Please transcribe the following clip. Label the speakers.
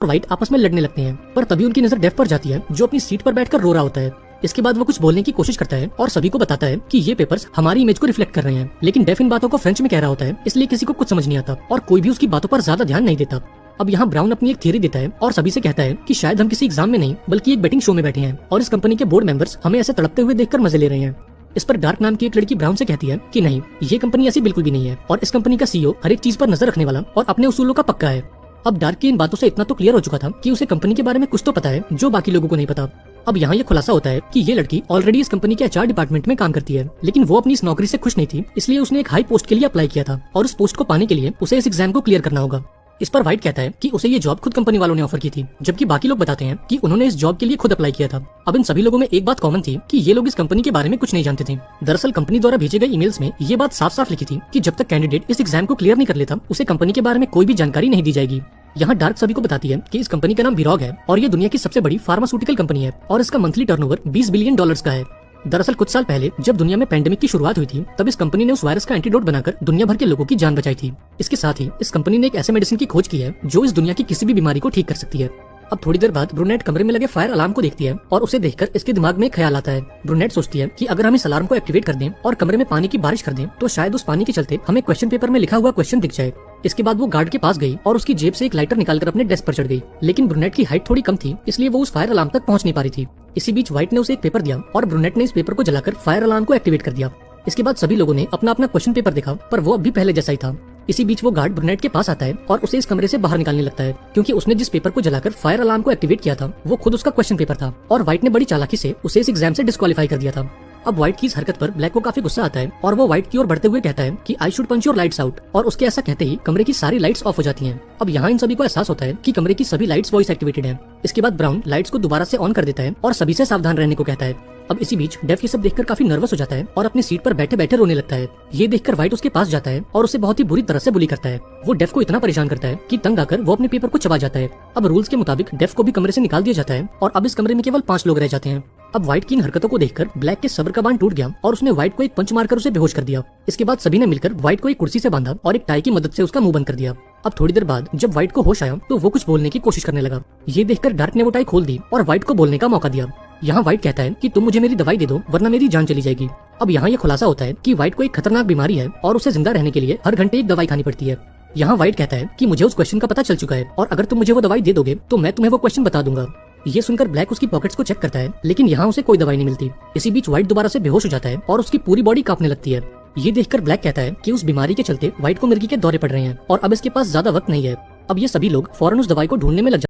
Speaker 1: और व्हाइट आपस में लड़ने लगते हैं, पर तभी उनकी नजर डेफ पर जाती है जो अपनी सीट पर बैठकर रो रहा होता है। इसके बाद वो कुछ बोलने की कोशिश करता है और सभी को बताता है कि ये पेपर्स हमारी इमेज को रिफ्लेक्ट कर रहे हैं, लेकिन डेफ इन बातों को फ्रेंच में कह रहा होता है, इसलिए किसी को कुछ समझ नहीं आता और कोई भी उसकी बातों पर ज्यादा ध्यान नहीं देता। अब यहाँ ब्राउन अपनी एक थियरी देता है और सभी से कहता है कि शायद हम किसी एग्जाम में नहीं बल्कि एक बेटिंग शो में बैठे हैं और इस कंपनी के बोर्ड मेंबर्स हमें ऐसे तड़पते हुए देखकर मजे ले रहे हैं। इस पर डार्क नाम की एक लड़की ब्राउन से कहती है कि नहीं, ये कंपनी ऐसी बिल्कुल भी नहीं है और इस कंपनी का सीईओ हर एक चीज पर नजर रखने वाला और अपने उसूलों का पक्का है। अब डार्क की इन बातों से इतना तो क्लियर हो चुका था कि उसे कंपनी के बारे में कुछ तो पता है जो बाकी लोगों को नहीं पता। अब यहाँ ये खुलासा होता है कि ये लड़की ऑलरेडी इस कंपनी के एचआर डिपार्टमेंट में काम करती है, लेकिन वो अपनी इस नौकरी से खुश नहीं थी, इसलिए उसने एक हाई पोस्ट के लिए अप्लाई किया था और उस पोस्ट को पाने के लिए उसे इस एग्जाम को क्लियर करना होगा। इस पर व्हाइट कहता है कि उसे ये जॉब खुद कंपनी वालों ने ऑफर की थी, जबकि बाकी लोग बताते हैं कि उन्होंने इस जॉब के लिए खुद अप्लाई किया था। अब इन सभी लोगों में एक बात कॉमन थी कि ये लोग इस कंपनी के बारे में कुछ नहीं जानते थे। दरअसल कंपनी द्वारा भेजे गए ईमेल्स में ये बात साफ साफ लिखी थी कि जब तक कैंडिडेट इस एग्जाम को क्लियर नहीं कर लेता उसे कंपनी के बारे में कोई भी जानकारी नहीं दी जाएगी। यहाँ डार्क सभी को बताती है कि इस कंपनी का नाम विरॉग है और ये दुनिया की सबसे बड़ी फार्मास्यूटिकल कंपनी है और इसका मंथली टर्नओवर $20 बिलियन का है। दरअसल कुछ साल पहले जब दुनिया में पेंडेमिक की शुरुआत हुई थी, तब इस कंपनी ने उस वायरस का एंटीडोट बनाकर दुनिया भर के लोगों की जान बचाई थी। इसके साथ ही इस कंपनी ने एक ऐसे मेडिसिन की खोज की है जो इस दुनिया की किसी भी बीमारी को ठीक कर सकती है। अब थोड़ी देर बाद ब्रूनेट कमरे में लगे फायर अलार्म को देखती है और उसे देखकर इसके दिमाग में एक ख्याल आता है। ब्रूनेट सोचती है कि अगर हम इस अलार्म को एक्टिवेट कर दें और कमरे में पानी की बारिश कर दें तो शायद उस पानी के चलते हमें क्वेश्चन पेपर में लिखा हुआ क्वेश्चन दिख जाए। इसके बाद वो गार्ड के पास गई और उसकी जेब से एक लाइटर निकालकर अपने डेस्क पर चढ़ गई, लेकिन ब्रूनेट की हाइट थोड़ी कम थी, इसलिए वो उस फायर अलार्म तक पहुंच नहीं पा रही थी। इसी बीच व्हाइट ने उसे एक पेपर दिया और ब्रूनेट ने इस पेपर को जलाकर फायर अलार्म को एक्टिवेट कर दिया। इसके बाद सभी लोगों ने अपना अपना क्वेश्चन पेपर देखा, पर वो अब भी पहले जैसा ही था। इसी बीच वो गार्ड ब्रूनेट के पास आता है और उसे इस कमरे से बाहर निकालने लगता है, क्योंकि उसने जिस पेपर को जलाकर फायर अलार्म को एक्टिवेट किया था वो खुद उसका क्वेश्चन पेपर था और व्हाइट ने बड़ी चालाकी से उसे इस एग्जाम से डिस्क्वालीफाई कर दिया था। अब व्हाइट की इस हरकत पर ब्लैक को काफी गुस्सा आता है और वो व्हाइट की ओर बढ़ते हुए कहता है कि I should punch your lights out, और उसके ऐसा कहते ही कमरे की सारी लाइट्स ऑफ हो जाती हैं। अब यहाँ इन सभी को एहसास होता है कि कमरे की सभी लाइट्स वॉइस एक्टिवेटेड हैं। इसके बाद ब्राउन लाइट्स को दोबारा से ऑन कर देता है और सभी से सावधान रहने को कहता है। अब इसी बीच डेफ ये सब देखकर काफी नर्वस हो जाता है और अपनी सीट पर बैठे बैठे रोने लगता है। ये देखकर व्हाइट उसके पास जाता है और उसे बहुत ही बुरी तरह से बुली करता है। वो डेफ को इतना परेशान करता है कि तंग आकर वो अपने पेपर को चबा जाता है। अब रूल्स के मुताबिक डेफ को भी कमरे से निकाल दिया जाता है और अब इस कमरे में केवल 5 लोग रह जाते हैं। अब व्हाइट की इन हरकतों को देखकर ब्लैक के सब्र का बांध टूट गया और उसने व्हाइट को एक पंच मारकर उसे बेहोश कर दिया। इसके बाद सभी ने मिलकर व्हाइट को एक कुर्सी से बांधा और एक टाई की मदद से उसका मुंह बंद कर दिया। अब थोड़ी देर बाद जब व्हाइट को होश आया तो वो कुछ बोलने की कोशिश करने लगा। ये देखकर डार्क ने वो टाई खोल दी और व्हाइट को बोलने का मौका दिया। यहाँ व्हाइट कहता है कि तुम मुझे मेरी दवाई दे दो वरना मेरी जान चली जाएगी। अब यहाँ ये खुलासा होता है कि व्हाइट को एक खतरनाक बीमारी है और उसे जिंदा रहने के लिए हर घंटे एक दवाई खानी पड़ती है। यहाँ व्हाइट कहता है कि मुझे उस क्वेश्चन का पता चल चुका है और अगर तुम मुझे वो दवाई दे दोगे तो मैं तुम्हें वो क्वेश्चन बता दूंगा। ये सुनकर ब्लैक उसकी पॉकेट्स को चेक करता है, लेकिन यहाँ उसे कोई दवाई नहीं मिलती। इसी बीच व्हाइट दोबारा से बेहोश हो जाता है और उसकी पूरी बॉडी कांपने लगती है। ये देखकर ब्लैक कहता है कि उस बीमारी के चलते व्हाइट को मिर्गी के दौरे पड़ रहे हैं और अब इसके पास ज्यादा वक्त नहीं है। अब ये सभी लोग फौरन उस दवाई को ढूंढने में लग